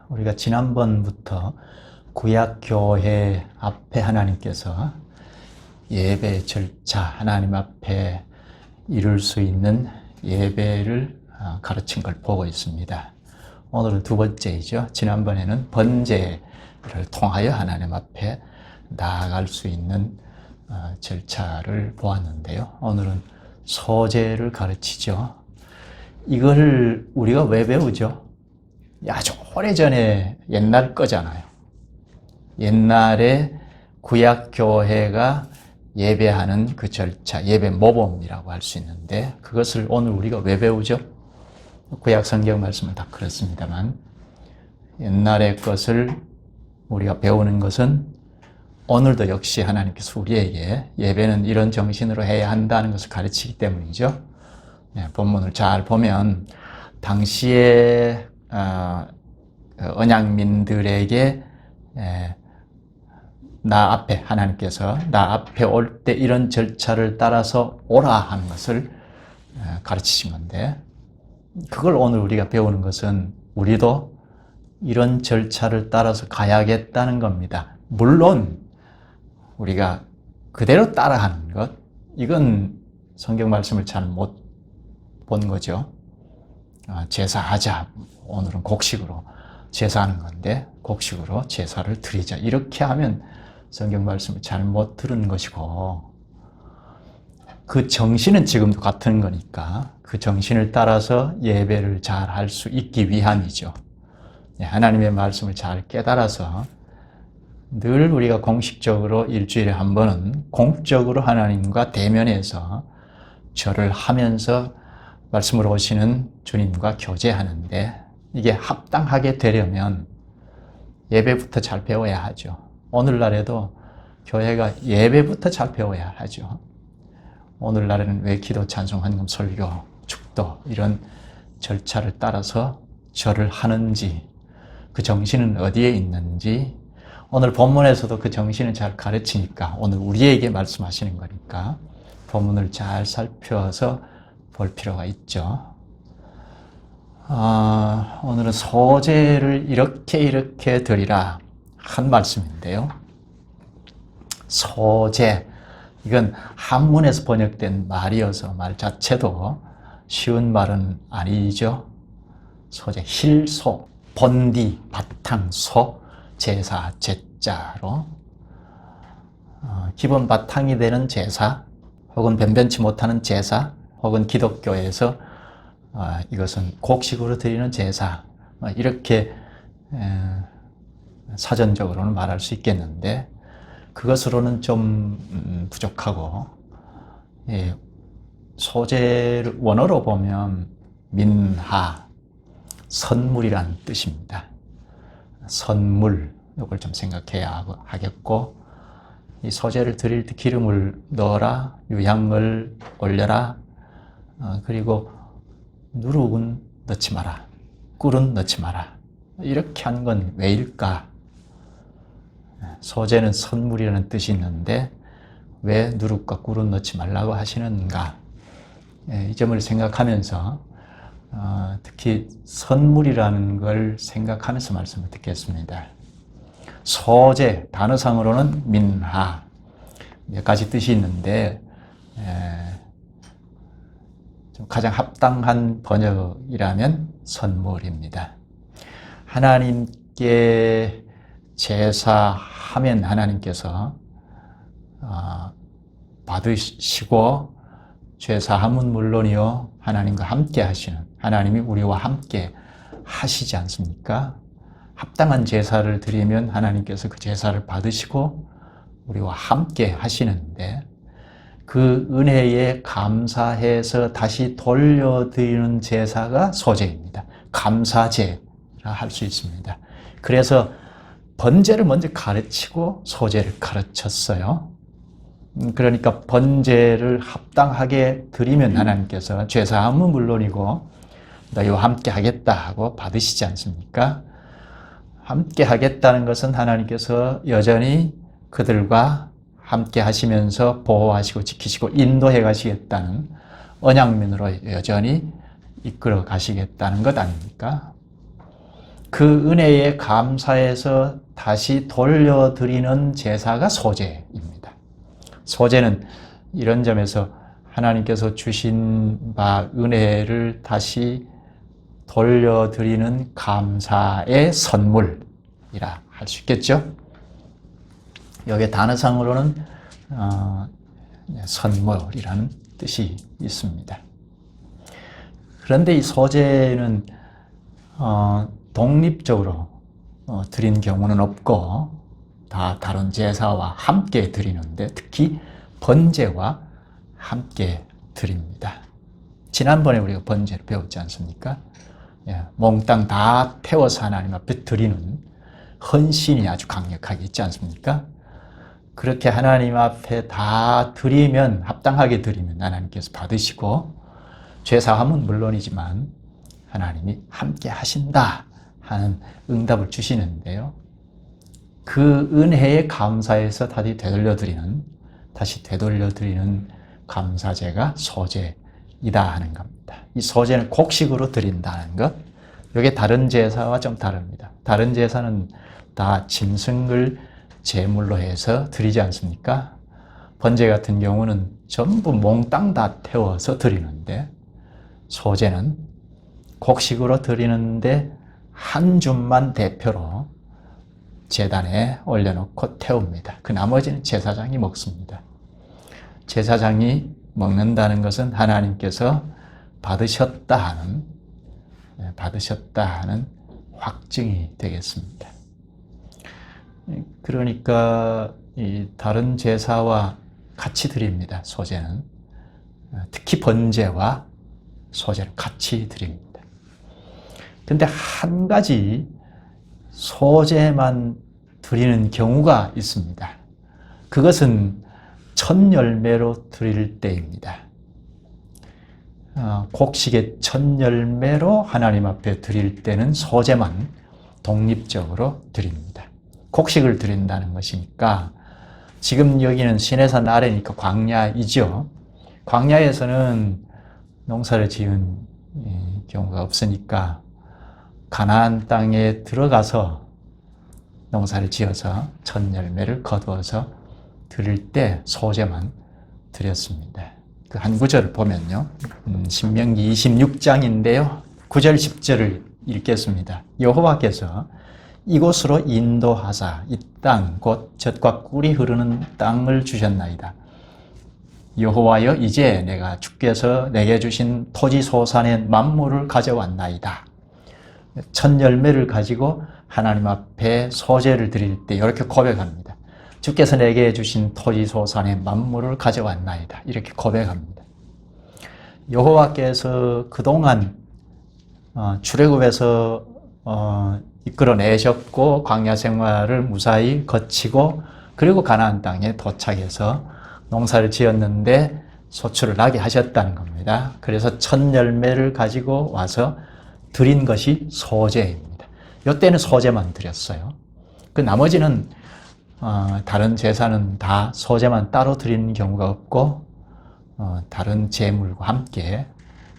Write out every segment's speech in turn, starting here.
우리가 지난번부터 구약교회 앞에 하나님께서 예배 절차, 하나님 앞에 이룰 수 있는 예배를 가르친 걸 보고 있습니다. 오늘은 두 번째이죠. 지난번에는 번제를 통하여 하나님 앞에 나아갈 수 있는 절차를 보았는데요. 오늘은 소제를 가르치죠. 이걸 우리가 왜 배우죠? 아주 오래전에 옛날 거잖아요. 옛날에 구약교회가 예배하는 그 절차, 예배 모범이라고 할 수 있는데 그것을 오늘 우리가 왜 배우죠? 구약 성경 말씀은 다 그렇습니다만 옛날의 것을 우리가 배우는 것은 오늘도 역시 하나님께서 우리에게 예배는 이런 정신으로 해야 한다는 것을 가르치기 때문이죠. 본문을 잘 보면 당시에 언약민들에게 나 앞에 하나님께서 나 앞에 올 때 이런 절차를 따라서 오라 하는 것을 가르치신 건데 그걸 오늘 우리가 배우는 것은 우리도 이런 절차를 따라서 가야겠다는 겁니다. 물론 우리가 그대로 따라하는 것, 이건 성경 말씀을 잘 못 본 거죠. 제사하자. 오늘은 곡식으로 제사하는 건데 곡식으로 제사를 드리자. 이렇게 하면 성경 말씀을 잘 못 들은 것이고 그 정신은 지금도 같은 거니까 그 정신을 따라서 예배를 잘 할 수 있기 위함이죠. 하나님의 말씀을 잘 깨달아서 늘 우리가 공식적으로 일주일에 한 번은 공적으로 하나님과 대면해서 절을 하면서 말씀으로 오시는 주님과 교제하는데 이게 합당하게 되려면 예배부터 잘 배워야 하죠. 오늘날에도 교회가 예배부터 잘 배워야 하죠. 오늘날에는 왜 기도, 찬송, 헌금, 설교, 축도 이런 절차를 따라서 절을 하는지 그 정신은 어디에 있는지 오늘 본문에서도 그 정신을 잘 가르치니까 오늘 우리에게 말씀하시는 거니까 본문을 잘 살펴서 볼 필요가 있죠. 오늘은 소제를 이렇게 드리라 한 말씀인데요. 소제, 이건 한문에서 번역된 말이어서 말 자체도 쉬운 말은 아니죠. 소제, 힐소, 본디, 바탕, 소, 제사, 제자로 기본 바탕이 되는 제사 혹은 변변치 못하는 제사 혹은 기독교에서 이것은 곡식으로 드리는 제사 이렇게 사전적으로는 말할 수 있겠는데 그것으로는 좀 부족하고 소제를 원어로 보면 민하, 선물이란 뜻입니다. 선물, 이걸 좀 생각해야 하겠고 이 소제를 드릴 때 기름을 넣어라, 유향을 올려라, 그리고 누룩은 넣지 마라, 꿀은 넣지 마라. 이렇게 한 건 왜일까? 소제는 선물이라는 뜻이 있는데 왜 누룩과 꿀은 넣지 말라고 하시는가? 이 점을 생각하면서 특히 선물이라는 걸 생각하면서 말씀을 듣겠습니다. 소제, 단어상으로는 민하, 몇 가지 뜻이 있는데 가장 합당한 번역이라면 선물입니다. 하나님께 제사하면 하나님께서 받으시고 죄사함은 물론이요 하나님과 함께 하시는 하나님이 우리와 함께 하시지 않습니까? 합당한 제사를 드리면 하나님께서 그 제사를 받으시고 우리와 함께 하시는데 그 은혜에 감사해서 다시 돌려드리는 제사가 소제입니다. 감사제라 할 수 있습니다. 그래서 번제를 먼저 가르치고 소제를 가르쳤어요. 그러니까 번제를 합당하게 드리면 하나님께서 죄사함은 물론이고 너희와 함께 하겠다 하고 받으시지 않습니까? 함께 하겠다는 것은 하나님께서 여전히 그들과 함께 하시면서 보호하시고 지키시고 인도해 가시겠다는 언약민으로 여전히 이끌어 가시겠다는 것 아닙니까? 그 은혜에 감사해서 다시 돌려드리는 제사가 소제입니다. 소제는 이런 점에서 하나님께서 주신 바 은혜를 다시 돌려드리는 감사의 선물이라 할 수 있겠죠. 여기 단어상으로는 선물이라는 뜻이 있습니다. 그런데 이 소제는 독립적으로 드린 경우는 없고 다 다른 제사와 함께 드리는데 특히 번제와 함께 드립니다. 지난번에 우리가 번제를 배웠지 않습니까? 몽땅 다 태워서 하나님 앞에 드리는 헌신이 아주 강력하게 있지 않습니까? 그렇게 하나님 앞에 다 드리면, 합당하게 드리면 하나님께서 받으시고 죄사함은 물론이지만 하나님이 함께 하신다 하는 응답을 주시는데요. 그 은혜에 감사해서 다시 되돌려드리는 감사제가 소제이다 하는 겁니다. 이 소제는 곡식으로 드린다는 것, 이게 다른 제사와 좀 다릅니다. 다른 제사는 다 짐승을 제물로 해서 드리지 않습니까? 번제 같은 경우는 전부 몽땅 다 태워서 드리는데 소제는 곡식으로 드리는데 한 줌만 대표로 제단에 올려놓고 태웁니다. 그 나머지는 제사장이 먹습니다. 제사장이 먹는다는 것은 하나님께서 받으셨다 하는 확증이 되겠습니다. 그러니까 이 다른 제사와 같이 드립니다. 소제는 특히 번제와 소제는 같이 드립니다. 근데 한 가지 소제만 드리는 경우가 있습니다. 그것은 첫 열매로 드릴 때입니다. 곡식의 첫 열매로 하나님 앞에 드릴 때는 소제만 독립적으로 드립니다. 곡식을 드린다는 것이니까 지금 여기는 시내산 아래니까 광야이죠. 광야에서는 농사를 지은 경우가 없으니까 가나안 땅에 들어가서 농사를 지어서 첫 열매를 거두어서 드릴 때 소제만 드렸습니다. 그 한 구절을 보면요. 신명기 26장인데요. 9절 10절을 읽겠습니다. 여호와께서 이곳으로 인도하사 이 땅 곧 젖과 꿀이 흐르는 땅을 주셨나이다. 여호와여 이제 내가 주께서 내게 주신 토지 소산의 만물을 가져왔나이다. 첫 열매를 가지고 하나님 앞에 소제를 드릴 때 이렇게 고백합니다. 주께서 내게 주신 토지 소산의 만물을 가져왔나이다. 이렇게 고백합니다. 여호와께서 그동안 출애굽에서 이끌어내셨고 광야 생활을 무사히 거치고 그리고 가나안 땅에 도착해서 농사를 지었는데 소출을 나게 하셨다는 겁니다. 그래서 첫 열매를 가지고 와서 드린 것이 소제입니다. 이때는 소제만 드렸어요. 그 나머지는 다른 제사는 다 소제만 따로 드리는 경우가 없고 다른 제물과 함께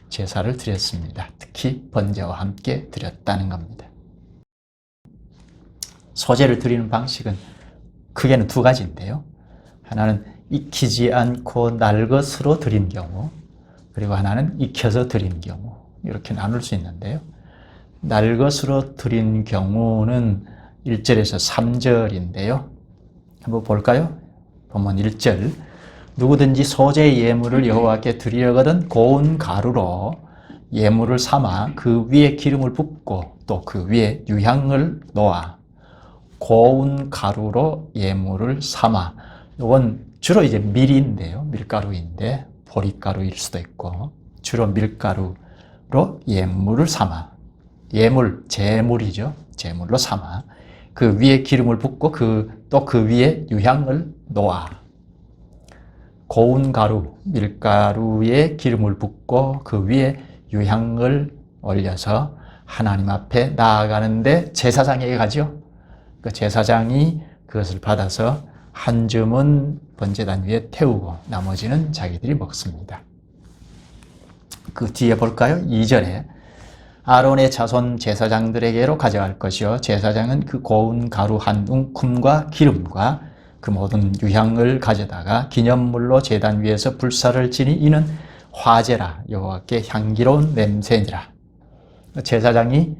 제사를 드렸습니다. 특히 번제와 함께 드렸다는 겁니다. 소제를 드리는 방식은 크게는 두 가지인데요. 하나는 익히지 않고 날 것으로 드린 경우, 그리고 하나는 익혀서 드린 경우, 이렇게 나눌 수 있는데요. 날 것으로 드린 경우는 1절에서 3절인데요. 한번 볼까요? 본문 1절. 누구든지 소제의 예물을 여호와께 드리려거든 고운 가루로 예물을 삼아 그 위에 기름을 붓고 또 그 위에 유향을 놓아 고운 가루로 예물을 삼아. 이건 주로 이제 밀인데요. 밀가루인데 보리가루일 수도 있고 주로 밀가루로 예물을 삼아. 예물, 제물이죠. 제물로 삼아. 그 위에 기름을 붓고 또 그 위에 유향을 놓아. 고운 가루, 밀가루에 기름을 붓고 그 위에 유향을 올려서 하나님 앞에 나아가는데 제사장에게 가죠. 그 제사장이 그것을 받아서 한 줌은 번제단 위에 태우고 나머지는 자기들이 먹습니다. 그 뒤에 볼까요? 2절에 아론의 자손 제사장들에게로 가져갈 것이요 제사장은 그 고운 가루 한 움큼과 기름과 그 모든 유향을 가져다가 기념물로 제단 위에서 불사를 지니 이는 화제라 여호와께 향기로운 냄새니라. 제사장이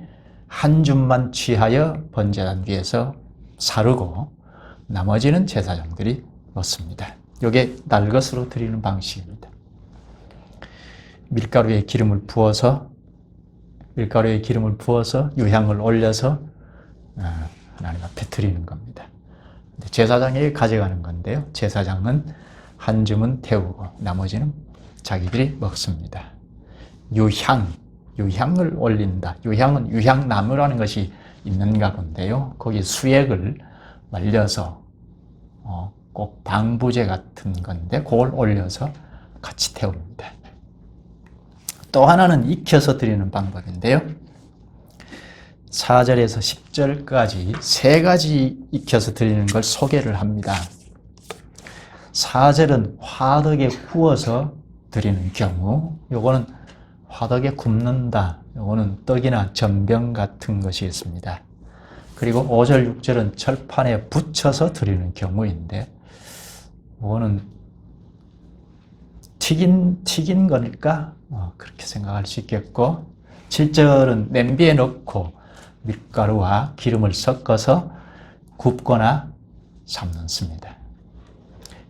한 줌만 취하여 번제단 위에서 사르고 나머지는 제사장들이 먹습니다. 이게 날것으로 드리는 방식입니다. 밀가루에 기름을 부어서 유향을 올려서 하나님 앞에 드리는 겁니다. 제사장에게 가져가는 건데요. 제사장은 한 줌은 태우고 나머지는 자기들이 먹습니다. 유향을 올린다. 유향은 유향나무라는 것이 있는가 본데요. 거기 수액을 말려서 꼭 방부제 같은 건데 그걸 올려서 같이 태웁니다. 또 하나는 익혀서 드리는 방법인데요. 4절에서 10절까지 세 가지 익혀서 드리는 걸 소개를 합니다. 4절은 화덕에 구워서 드리는 경우, 요거는 화덕에 굽는다. 요거는 떡이나 전병 같은 것이 있습니다. 그리고 5절, 6절은 철판에 붙여서 드리는 경우인데, 요거는 튀긴 거니까 그렇게 생각할 수 있겠고, 7절은 냄비에 넣고 밀가루와 기름을 섞어서 굽거나 삶는습니다.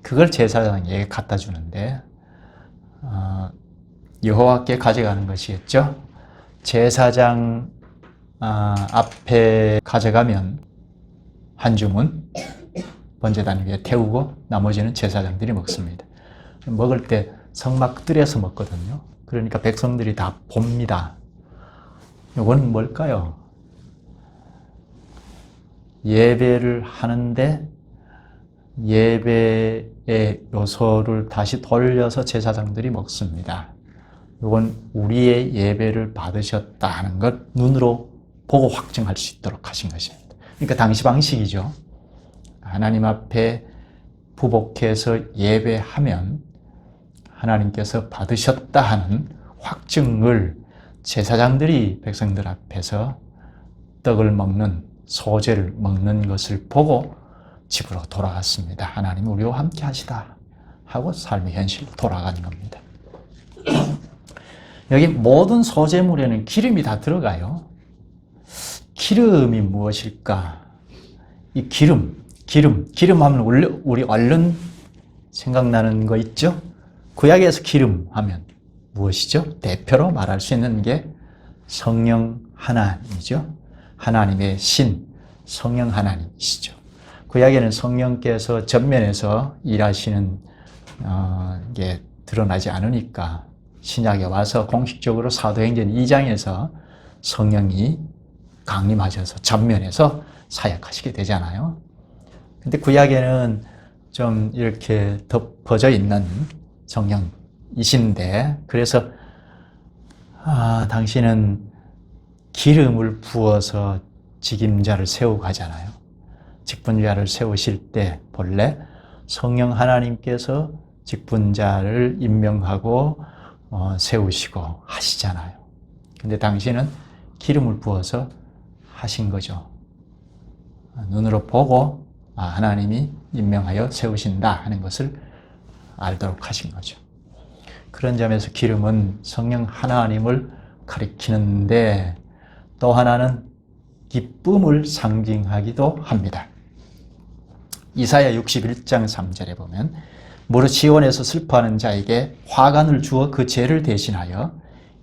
그걸 제사장에게 갖다 주는데 여호와께 가져가는 것이겠죠. 제사장 앞에 가져가면 한 줌은 번제단 위에 태우고 나머지는 제사장들이 먹습니다. 먹을 때 성막들에서 먹거든요. 그러니까 백성들이 다 봅니다. 이건 뭘까요? 예배를 하는데 예배의 요소를 다시 돌려서 제사장들이 먹습니다. 이건 우리의 예배를 받으셨다 하는 것 눈으로 보고 확증할 수 있도록 하신 것입니다. 그러니까 당시 방식이죠. 하나님 앞에 부복해서 예배하면 하나님께서 받으셨다 하는 확증을 제사장들이 백성들 앞에서 떡을 먹는 소제를 먹는 것을 보고 집으로 돌아갔습니다. 하나님 우리와 함께 하시다 하고 삶의 현실로 돌아간 겁니다. 여기 모든 소제물에는 기름이 다 들어가요. 기름이 무엇일까? 이 기름 하면 우리 얼른 생각나는 거 있죠? 구약에서 기름 하면 무엇이죠? 대표로 말할 수 있는 게 성령 하나님이죠. 하나님의 신, 성령 하나님이시죠. 구약에는 성령께서 전면에서 일하시는 게 드러나지 않으니까 신약에 와서 공식적으로 사도행전 2장에서 성령이 강림하셔서 전면에서 사역하시게 되잖아요. 근데 구약에는 좀 이렇게 덮어져 있는 성령이신데, 그래서 당신은 기름을 부어서 직임자를 세우고 하잖아요. 직분자를 세우실 때 본래 성령 하나님께서 직분자를 임명하고 세우시고 하시잖아요. 근데 당신은 기름을 부어서 하신 거죠. 눈으로 보고 하나님이 임명하여 세우신다 하는 것을 알도록 하신 거죠. 그런 점에서 기름은 성령 하나님을 가리키는데 또 하나는 기쁨을 상징하기도 합니다. 이사야 61장 3절에 보면 무릇 시온에서 슬퍼하는 자에게 화관을 주어 그 죄를 대신하여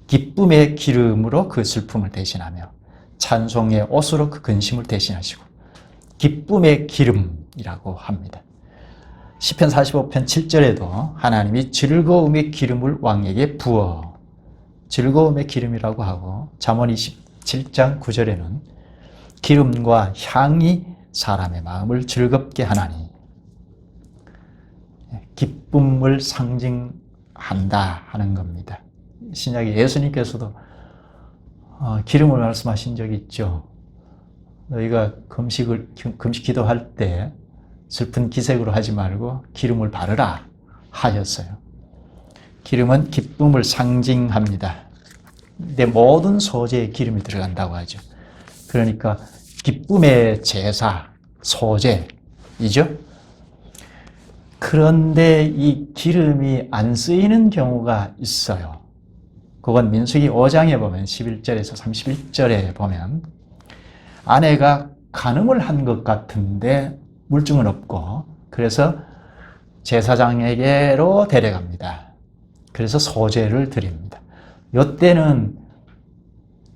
기쁨의 기름으로 그 슬픔을 대신하며 찬송의 옷으로 그 근심을 대신하시고, 기쁨의 기름이라고 합니다. 시편 45편 7절에도 하나님이 즐거움의 기름을 왕에게 부어 즐거움의 기름이라고 하고, 잠언 27장 9절에는 기름과 향이 사람의 마음을 즐겁게 하나니, 기쁨을 상징한다 하는 겁니다. 신약에 예수님께서도 기름을 말씀하신 적이 있죠. 너희가 금식 기도할 때 슬픈 기색으로 하지 말고 기름을 바르라 하셨어요. 기름은 기쁨을 상징합니다. 내 모든 소재에 기름이 들어간다고 하죠. 그러니까 기쁨의 제사, 소재이죠. 그런데 이 기름이 안 쓰이는 경우가 있어요. 그건 민수기 5장에 보면 11절에서 31절에 보면 아내가 간음을 한 것 같은데 물증은 없고 그래서 제사장에게로 데려갑니다. 그래서 소제를 드립니다. 이때는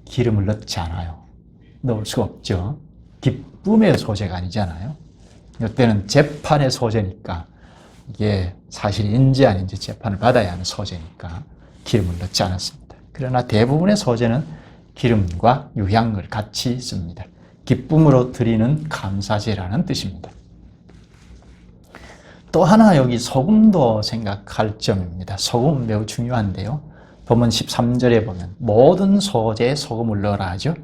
기름을 넣지 않아요. 넣을 수가 없죠. 기쁨의 소제가 아니잖아요. 이때는 재판의 소제니까 이게 사실인지 아닌지 재판을 받아야 하는 소제니까 기름을 넣지 않았습니다. 그러나 대부분의 소제는 기름과 유향을 같이 씁니다. 기쁨으로 드리는 감사제라는 뜻입니다. 또 하나 여기 소금도 생각할 점입니다. 소금 매우 중요한데요. 본문 13절에 보면 모든 소제에 소금을 넣어라 하죠.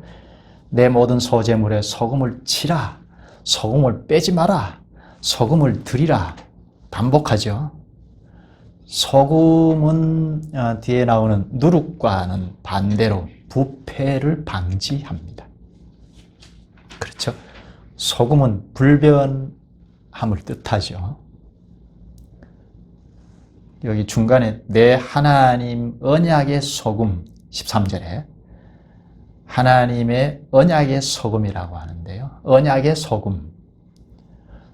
내 모든 소제물에 소금을 치라. 소금을 빼지 마라. 소금을 드리라. 반복하죠. 소금은 뒤에 나오는 누룩과는 반대로 부패를 방지합니다. 그렇죠? 소금은 불변함을 뜻하죠. 여기 중간에 내 하나님 언약의 소금 13절에 하나님의 언약의 소금이라고 하는데요. 언약의 소금.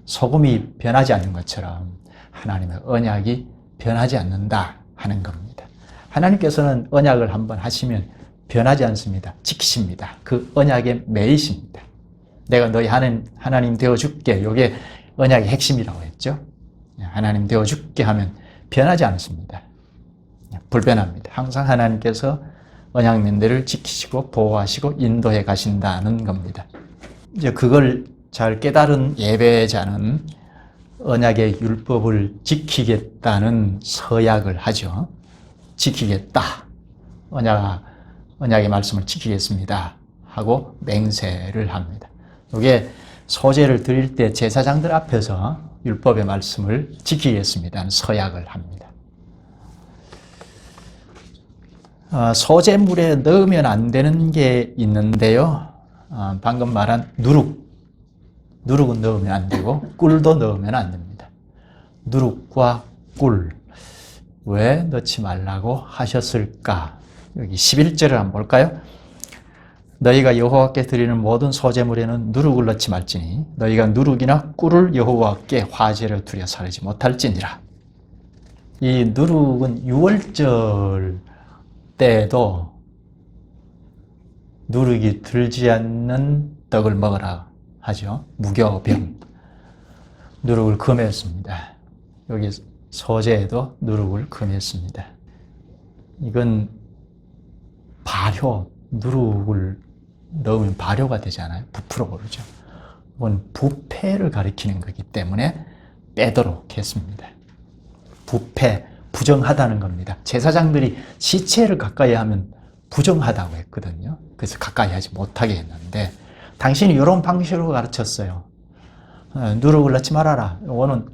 소금이 변하지 않는 것처럼 하나님의 언약이 변하지 않는다 하는 겁니다. 하나님께서는 언약을 한번 하시면 변하지 않습니다. 지키십니다. 그 언약에 매이십니다. 내가 너희 하나님 되어줄게. 이게 언약의 핵심이라고 했죠. 하나님 되어줄게 하면 변하지 않습니다. 불변합니다. 항상 하나님께서 언약면대를 지키시고 보호하시고 인도해 가신다는 겁니다. 이제 그걸 잘 깨달은 예배자는 언약의 율법을 지키겠다는 서약을 하죠. 지키겠다. 언약의 말씀을 지키겠습니다. 하고 맹세를 합니다. 이게 소제를 드릴 때 제사장들 앞에서 율법의 말씀을 지키겠습니다는 서약을 합니다. 소제물에 넣으면 안 되는 게 있는데요. 방금 말한 누룩은 넣으면 안 되고 꿀도 넣으면 안 됩니다. 누룩과 꿀 왜 넣지 말라고 하셨을까? 여기 11절을 한번 볼까요? 너희가 여호와께 드리는 모든 소제물에는 누룩을 넣지 말지니 너희가 누룩이나 꿀을 여호와께 화제로 드려 사르지 못할지니라. 이 누룩은 유월절 때에도 누룩이 들지 않는 떡을 먹으라 하죠. 무교병. 누룩을 금했습니다. 여기 소제에도 누룩을 금했습니다. 이건 발효, 누룩을 넣으면 발효가 되잖아요. 부풀어 오르죠. 이건 부패를 가리키는 거기 때문에 빼도록 했습니다. 부패, 부정하다는 겁니다. 제사장들이 시체를 가까이 하면 부정하다고 했거든요. 그래서 가까이 하지 못하게 했는데 당신이 이런 방식으로 가르쳤어요. 누룩을 넣지 말아라. 이거는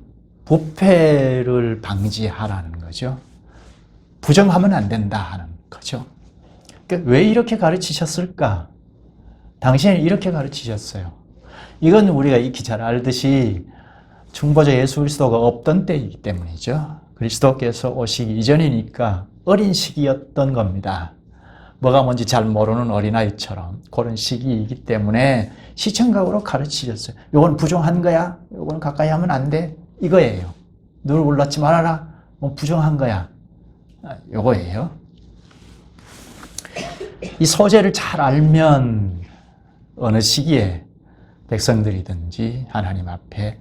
부패를 방지하라는 거죠. 부정하면 안 된다 하는 거죠. 그러니까 왜 이렇게 가르치셨을까? 당신이 이렇게 가르치셨어요. 이건 우리가 익히 잘 알듯이 중보자 예수 그리스도가 없던 때이기 때문이죠. 그리스도께서 오시기 이전이니까 어린 시기였던 겁니다. 뭐가 뭔지 잘 모르는 어린아이처럼 그런 시기이기 때문에 시청각으로 가르치셨어요. 요건 부정한 거야. 요건 가까이 하면 안 돼. 이거예요. 누룩을 넣지 말아라. 부정한 거야. 요거예요. 이 소재를 잘 알면 어느 시기에 백성들이든지 하나님 앞에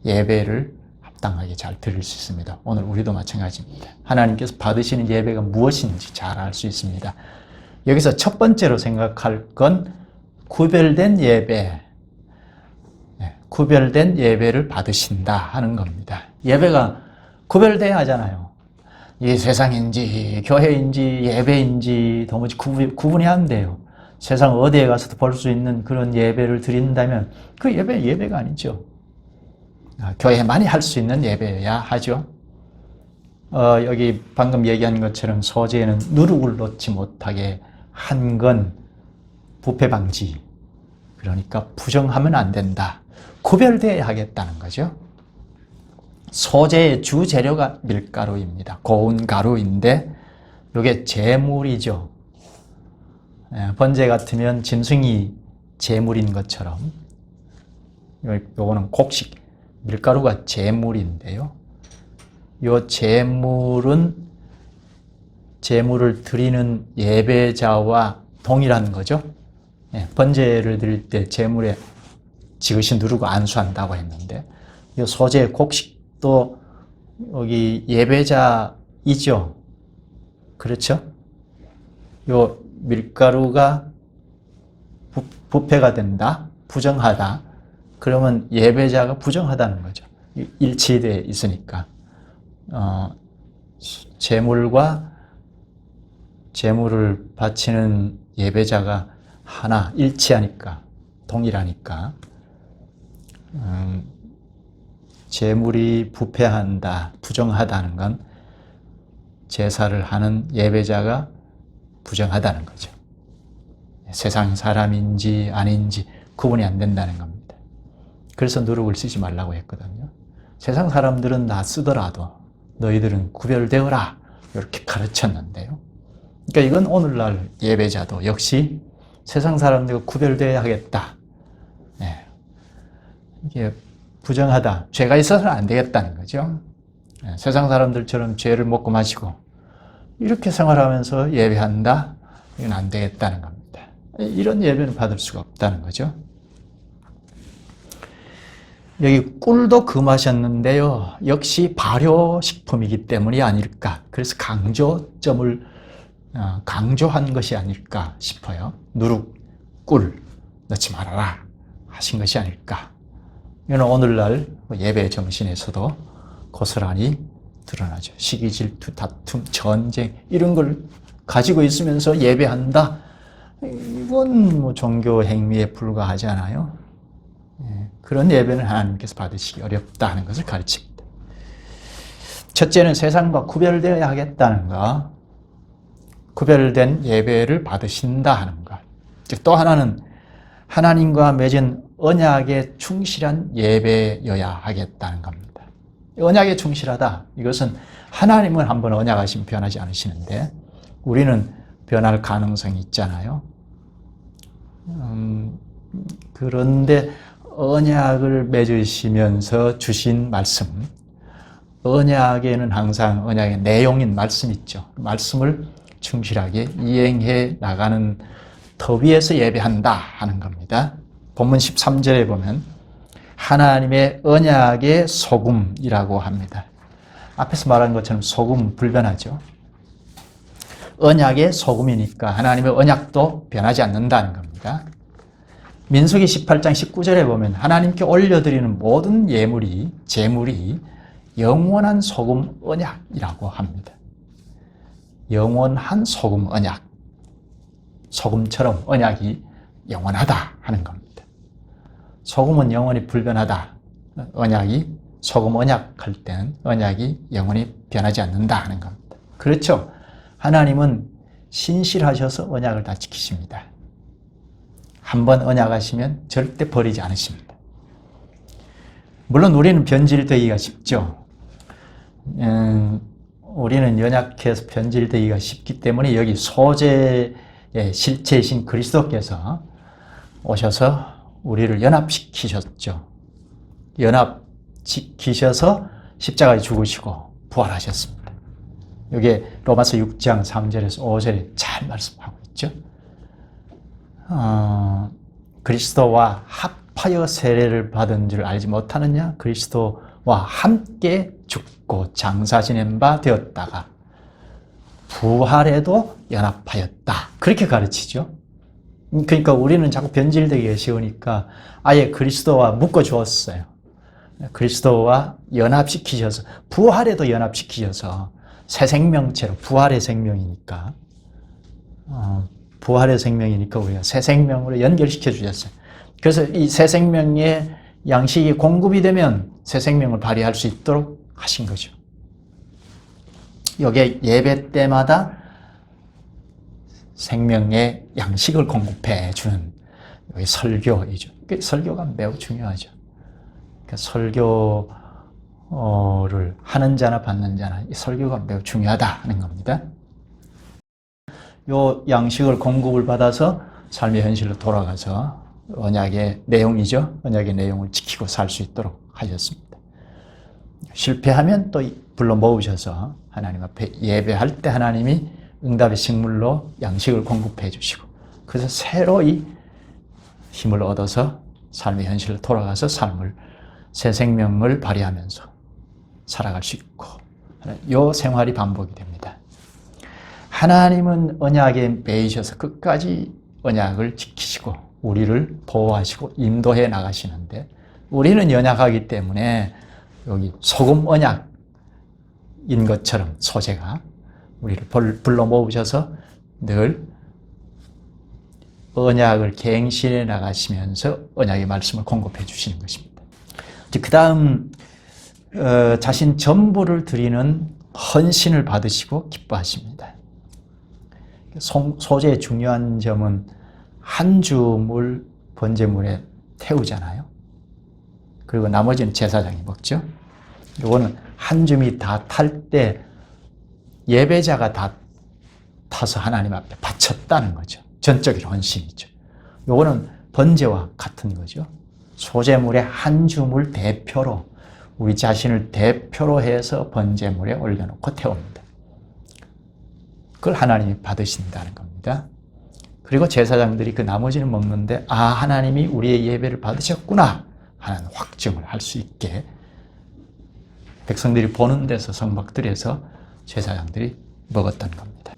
예배를 합당하게 잘 드릴 수 있습니다. 오늘 우리도 마찬가지입니다. 하나님께서 받으시는 예배가 무엇인지 잘 알 수 있습니다. 여기서 첫 번째로 생각할 건 구별된 예배, 구별된 예배를 받으신다 하는 겁니다. 예배가 구별돼야 하잖아요. 이게 세상인지 교회인지 예배인지 도무지 구분이 안 돼요. 세상 어디에 가서도 볼 수 있는 그런 예배를 드린다면 그 예배가 아니죠. 교회 많이 할 수 있는 예배여야 하죠. 여기 방금 얘기한 것처럼 소제에는 누룩을 넣지 못하게 한 건 부패 방지. 그러니까 부정하면 안 된다. 구별되어야 하겠다는 거죠. 소재의 주 재료가 밀가루입니다. 고운 가루인데 이게 재물이죠. 번제 같으면 짐승이 재물인 것처럼 요거는 곡식, 밀가루가 재물인데요. 요 재물은 재물을 드리는 예배자와 동일한 거죠. 번제를 드릴 때 재물에 지그시 누르고 안수한다고 했는데 이 소재 곡식도 여기 예배자이죠. 그렇죠? 요 밀가루가 부패가 된다, 부정하다. 그러면 예배자가 부정하다는 거죠. 일치되어 있으니까 재물과 재물을 바치는 예배자가 하나, 일치하니까, 동일하니까 재물이 부패한다, 부정하다는 건 제사를 하는 예배자가 부정하다는 거죠. 세상 사람인지 아닌지 구분이 안 된다는 겁니다. 그래서 누룩을 쓰지 말라고 했거든요. 세상 사람들은 나 쓰더라도 너희들은 구별되어라 이렇게 가르쳤는데요. 그러니까 이건 오늘날 예배자도 역시 세상 사람들과 구별되어야 하겠다. 이게 부정하다, 죄가 있어서는 안 되겠다는 거죠. 세상 사람들처럼 죄를 먹고 마시고 이렇게 생활하면서 예배한다? 이건 안 되겠다는 겁니다. 이런 예배는 받을 수가 없다는 거죠. 여기 꿀도 금하셨는데요. 역시 발효식품이기 때문이 아닐까. 그래서 강조점을 강조한 것이 아닐까 싶어요. 누룩, 꿀 넣지 말아라 하신 것이 아닐까. 이건 오늘날 예배 정신에서도 고스란히 드러나죠. 시기, 질투, 다툼, 전쟁 이런 걸 가지고 있으면서 예배한다. 이건 뭐 종교 행위에 불과하지 않아요. 그런 예배는 하나님께서 받으시기 어렵다는 것을 가르칩니다. 첫째는 세상과 구별되어야 하겠다는 것, 구별된 예배를 받으신다 하는 것. 또 하나는 하나님과 맺은 언약에 충실한 예배여야 하겠다는 겁니다. 언약에 충실하다. 이것은 하나님은 한번 언약하시면 변하지 않으시는데 우리는 변할 가능성이 있잖아요. 그런데 언약을 맺으시면서 주신 말씀, 언약에는 항상 언약의 내용인 말씀 있죠. 말씀을 충실하게 이행해 나가는 터 위에서 예배한다 하는 겁니다. 본문 13절에 보면 하나님의 언약의 소금이라고 합니다. 앞에서 말한 것처럼 소금은 불변하죠. 언약의 소금이니까 하나님의 언약도 변하지 않는다는 겁니다. 민수기 18장 19절에 보면 하나님께 올려드리는 모든 예물이, 제물이 영원한 소금 언약이라고 합니다. 영원한 소금 언약. 소금처럼 언약이 영원하다 하는 겁니다. 소금은 영원히 불변하다. 언약이, 소금 언약 할 때는 언약이 영원히 변하지 않는다 하는 겁니다. 그렇죠. 하나님은 신실하셔서 언약을 다 지키십니다. 한번 언약하시면 절대 버리지 않으십니다. 물론 우리는 변질되기가 쉽죠. 우리는 연약해서 변질되기가 쉽기 때문에 여기 소재의 실체이신 그리스도께서 오셔서 우리를 연합시키셨죠. 연합시키셔서 십자가에 죽으시고 부활하셨습니다. 여기 로마서 6장 3절에서 5절에 잘 말씀하고 있죠. 그리스도와 합하여 세례를 받은 줄 알지 못하느냐? 그리스도와 함께 죽고 장사 지낸 바 되었다가 부활에도 연합하였다. 그렇게 가르치죠. 그러니까 우리는 자꾸 변질되기가 쉬우니까 아예 그리스도와 묶어 주었어요. 그리스도와 연합시키셔서 부활에도 연합시키셔서 새 생명체로 부활의 생명이니까 부활의 생명이니까 우리가 새 생명으로 연결시켜 주셨어요. 그래서 이 새 생명의 양식이 공급이 되면 새 생명을 발휘할 수 있도록 하신 거죠. 여기에 예배 때마다 생명의 양식을 공급해 주는 설교이죠. 설교가 매우 중요하죠. 그러니까 설교를 하는 자나 받는 자나 이 설교가 매우 중요하다 하는 겁니다. 요 양식을 공급을 받아서 삶의 현실로 돌아가서 언약의 내용이죠. 언약의 내용을 지키고 살 수 있도록 하셨습니다. 실패하면 또 불러 모으셔서 하나님 앞에 예배할 때 하나님이 응답의 식물로 양식을 공급해 주시고, 그래서 새로이 힘을 얻어서 삶의 현실로 돌아가서 새 생명을 발휘하면서 살아갈 수 있고, 이 생활이 반복이 됩니다. 하나님은 언약에 매이셔서 끝까지 언약을 지키시고 우리를 보호하시고 인도해 나가시는데, 우리는 연약하기 때문에 여기 소금 언약인 것처럼 소재가 우리를 불러 모으셔서 늘 언약을 갱신해 나가시면서 언약의 말씀을 공급해 주시는 것입니다. 그 다음 자신 전부를 드리는 헌신을 받으시고 기뻐하십니다. 소재의 중요한 점은 한 줌을 번제물에 태우잖아요. 그리고 나머지는 제사장이 먹죠. 이거는 한 줌이 다 탈 때 예배자가 다 타서 하나님 앞에 바쳤다는 거죠. 전적인 헌신이죠. 이거는 번제와 같은 거죠. 소제물의 한 줌을 대표로, 우리 자신을 대표로 해서 번제물에 올려놓고 태웁니다. 그걸 하나님이 받으신다는 겁니다. 그리고 제사장들이 그 나머지는 먹는데, 아, 하나님이 우리의 예배를 받으셨구나 하는 확증을 할 수 있게 백성들이 보는 데서, 성막들에서 제사장들이 먹었던 겁니다.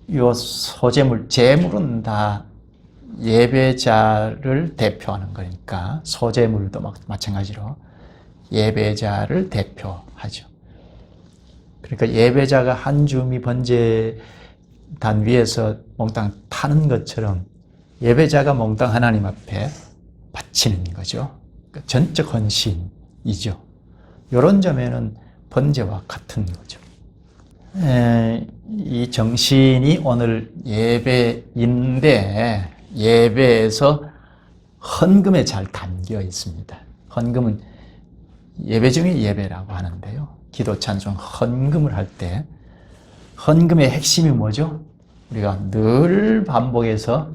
이 소제물, 제물은 다 예배자를 대표하는 거니까 소제물도 마찬가지로 예배자를 대표하죠. 그러니까 예배자가 한 줌이 번제단 위에서 몽땅 타는 것처럼 예배자가 몽땅 하나님 앞에 바치는 거죠. 그러니까 전적 헌신이죠. 이런 점에는 번제와 같은 거죠. 이 정신이 오늘 예배인데, 예배에서 헌금에 잘 담겨 있습니다. 헌금은 예배 중에 예배라고 하는데요. 기도, 찬송, 헌금을 할 때 헌금의 핵심이 뭐죠? 우리가 늘 반복해서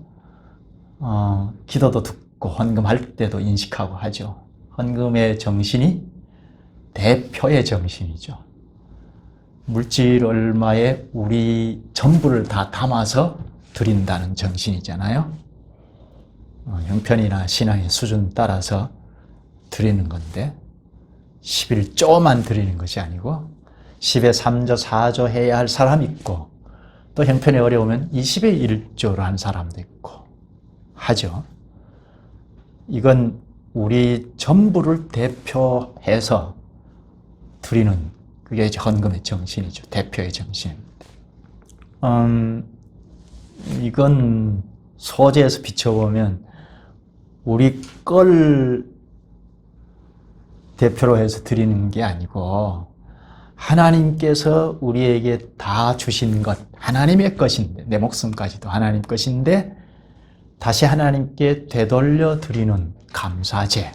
기도도 듣고 헌금할 때도 인식하고 하죠. 헌금의 정신이 대표의 정신이죠. 물질 얼마에 우리 전부를 다 담아서 드린다는 정신이잖아요. 형편이나 신앙의 수준 따라서 드리는 건데 11조만 드리는 것이 아니고 10의 3조, 4조 해야 할 사람이 있고, 또 형편이 어려우면 20의 1조로 한 사람도 있고 하죠. 이건 우리 전부를 대표해서 드리는, 그게 이제 헌금의 정신이죠. 대표의 정신입니다. 이건 소재에서 비춰보면 우리 걸 대표로 해서 드리는 게 아니고 하나님께서 우리에게 다 주신 것, 하나님의 것인데, 내 목숨까지도 하나님 것인데 다시 하나님께 되돌려 드리는 감사제,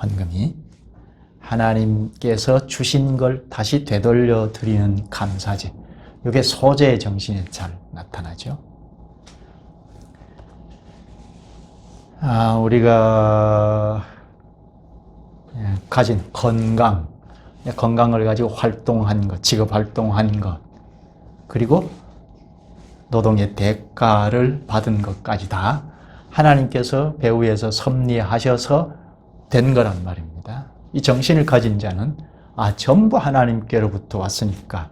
헌금이 하나님께서 주신 걸 다시 되돌려 드리는 감사제, 이게 소재의 정신에 잘 나타나죠. 우리가 가진 건강을 가지고 활동한 것, 직업 활동한 것, 그리고 노동의 대가를 받은 것까지 다 하나님께서 배후에서 섭리하셔서 된 거란 말입니다. 이 정신을 가진 자는 전부 하나님께로부터 왔으니까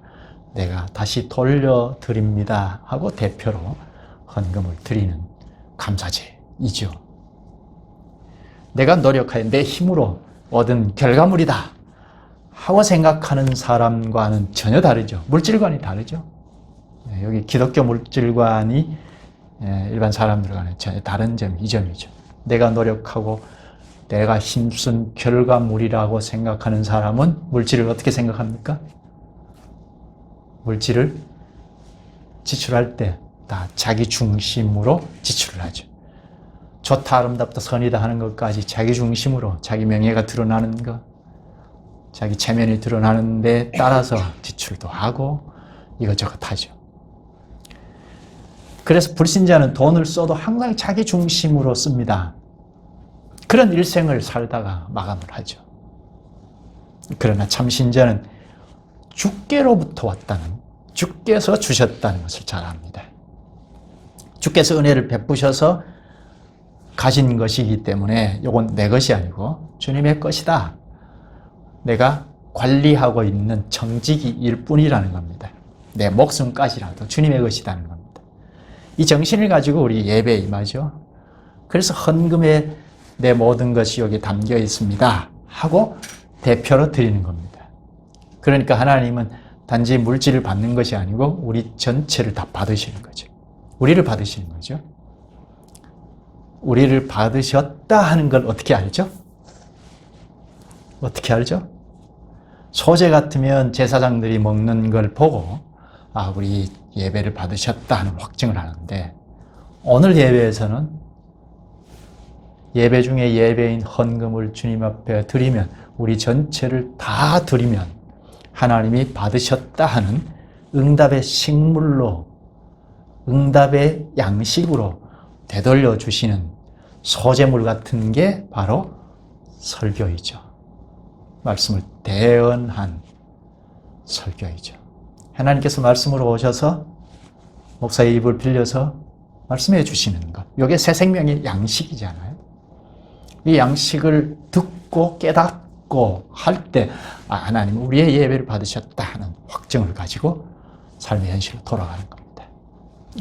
내가 다시 돌려드립니다 하고 대표로 헌금을 드리는 감사제이죠. 내가 노력하여 내 힘으로 얻은 결과물이다 하고 생각하는 사람과는 전혀 다르죠. 물질관이 다르죠. 여기 기독교 물질관이 일반 사람들과는 전혀 다른 점이 이 점이죠. 내가 노력하고 내가 힘쓴 결과물이라고 생각하는 사람은 물질을 어떻게 생각합니까? 물질을 지출할 때 다 자기 중심으로 지출을 하죠. 좋다, 아름답다, 선이다 하는 것까지 자기 중심으로 자기 명예가 드러나는 것, 자기 체면이 드러나는 데 따라서 지출도 하고 이것저것 하죠. 그래서 불신자는 돈을 써도 항상 자기 중심으로 씁니다. 그런 일생을 살다가 마감을 하죠. 그러나 참신자는 주께로부터 왔다는, 주께서 주셨다는 것을 잘 압니다. 주께서 은혜를 베푸셔서 가진 것이기 때문에 이건 내 것이 아니고 주님의 것이다. 내가 관리하고 있는 정직일 뿐이라는 겁니다. 내 목숨까지라도 주님의 것이라는 겁니다. 이 정신을 가지고 우리 예배에 임하죠. 그래서 헌금에 내 모든 것이 여기 담겨 있습니다 하고 대표로 드리는 겁니다. 그러니까 하나님은 단지 물질을 받는 것이 아니고 우리 전체를 다 받으시는 거죠. 우리를 받으시는 거죠. 우리를 받으셨다 하는 걸 어떻게 알죠? 어떻게 알죠? 소재 같으면 제사장들이 먹는 걸 보고 우리 예배를 받으셨다 하는 확증을 하는데, 오늘 예배에서는 예배 중에 예배인 헌금을 주님 앞에 드리면, 우리 전체를 다 드리면 하나님이 받으셨다 하는 응답의 식물로, 응답의 양식으로 되돌려 주시는 소재물 같은 게 바로 설교이죠. 말씀을 대언한 설교이죠. 하나님께서 말씀으로 오셔서 목사의 입을 빌려서 말씀해 주시는 것, 이게 새 생명의 양식이잖아요. 이 양식을 듣고 깨닫고 할 때 하나님 우리의 예배를 받으셨다 하는 확증을 가지고 삶의 현실로 돌아가는 겁니다.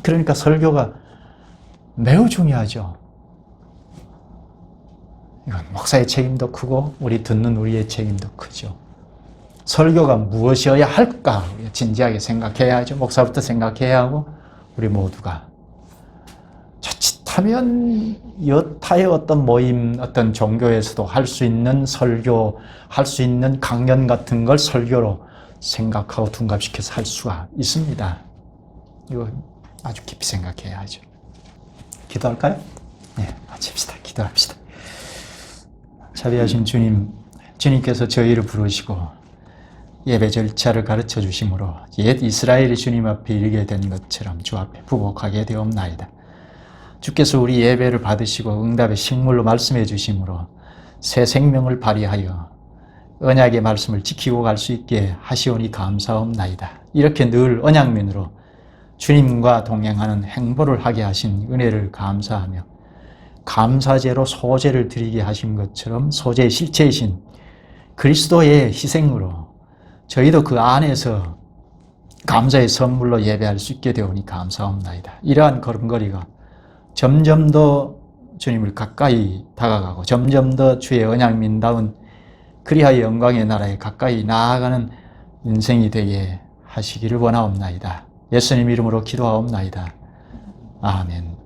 그러니까 설교가 매우 중요하죠. 이건 목사의 책임도 크고 우리 듣는 우리의 책임도 크죠. 설교가 무엇이어야 할까 진지하게 생각해야 하죠. 목사부터 생각해야 하고 우리 모두가. 자칫하면 여타의 어떤 모임, 어떤 종교에서도 할 수 있는 설교, 할 수 있는 강연 같은 걸 설교로 생각하고 둔갑시켜서 할 수가 있습니다. 이거 아주 깊이 생각해야 하죠. 기도할까요? 네, 마칩시다. 기도합시다. 자비하신 주님, 주님께서 저희를 부르시고 예배 절차를 가르쳐 주심으로 옛 이스라엘이 주님 앞에 이르게 된 것처럼 주 앞에 부복하게 되옵나이다. 주께서 우리 예배를 받으시고 응답의 식물로 말씀해 주심으로 새 생명을 발휘하여 언약의 말씀을 지키고 갈 수 있게 하시오니 감사옵나이다. 이렇게 늘 언약면으로 주님과 동행하는 행보를 하게 하신 은혜를 감사하며, 감사제로 소제를 드리게 하신 것처럼 소제의 실체이신 그리스도의 희생으로 저희도 그 안에서 감사의 선물로 예배할 수 있게 되오니 감사옵나이다. 이러한 걸음걸이가 점점 더 주님을 가까이 다가가고 점점 더 주의 언약민다운 그리하여 영광의 나라에 가까이 나아가는 인생이 되게 하시기를 원하옵나이다. 예수님 이름으로 기도하옵나이다. 아멘.